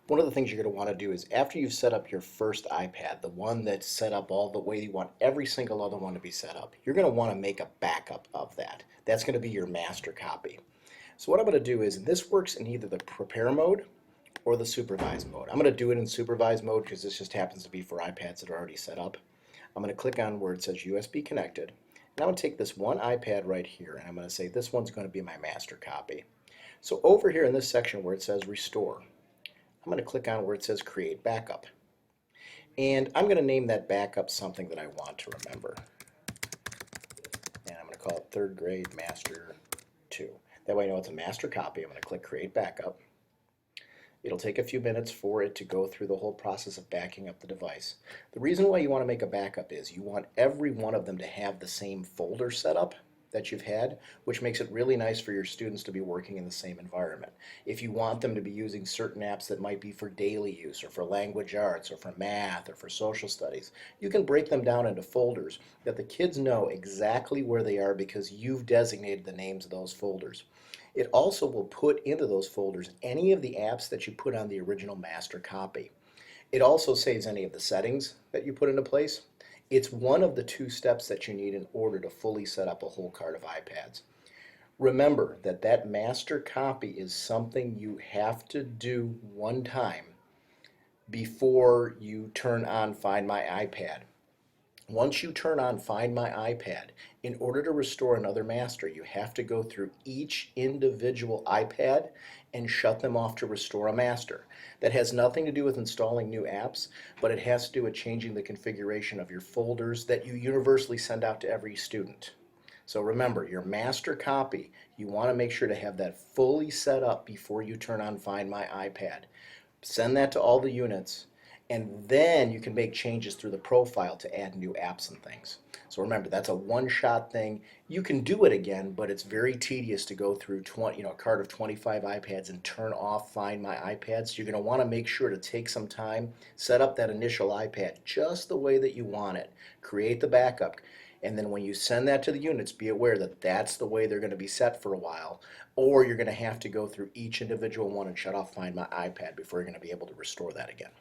One of the things you're going to want to do is after you've set up your first iPad, the one that's set up all the way you want every single other one to be set up, you're going to want to make a backup of that. That's going to be your master copy. So what I'm going to do is, and this works in either the prepare mode or the supervise mode. I'm going to do it in supervise mode because this just happens to be for iPads that are already set up. I'm going to click on where it says USB connected. And I'm going to take this one iPad right here and I'm going to say this one's going to be my master copy. So over here in this section where it says restore, I'm going to click on where it says create backup. And I'm going to name that backup something that I want to remember. And I'm going to call it third grade master 2. That way I know it's a master copy. I'm going to click create backup. It'll take a few minutes for it to go through the whole process of backing up the device. The reason why you want to make a backup is you want every one of them to have the same folder setup that you've had, which makes it really nice for your students to be working in the same environment. If you want them to be using certain apps that might be for daily use or for language arts or for math or for social studies, you can break them down into folders that the kids know exactly where they are because you've designated the names of those folders. It also will put into those folders any of the apps that you put on the original master copy. It also saves any of the settings that you put into place. It's one of the two steps that you need in order to fully set up a whole cart of iPads. Remember that that master copy is something you have to do one time before you turn on Find My iPad. Once you turn on Find My iPad, in order to restore another master, you have to go through each individual iPad and shut them off to restore a master. That has nothing to do with installing new apps, but it has to do with changing the configuration of your folders that you universally send out to every student. So remember, your master copy, you want to make sure to have that fully set up before you turn on Find My iPad. Send that to all the units, and then you can make changes through the profile to add new apps and things. So remember, that's a one-shot thing. You can do it again, but it's very tedious to go through a cart of 25 iPads and turn off Find My iPad. So you're going to want to make sure to take some time, set up that initial iPad just the way that you want it, create the backup, and then when you send that to the units, be aware that that's the way they're going to be set for a while, or you're going to have to go through each individual one and shut off Find My iPad before you're going to be able to restore that again.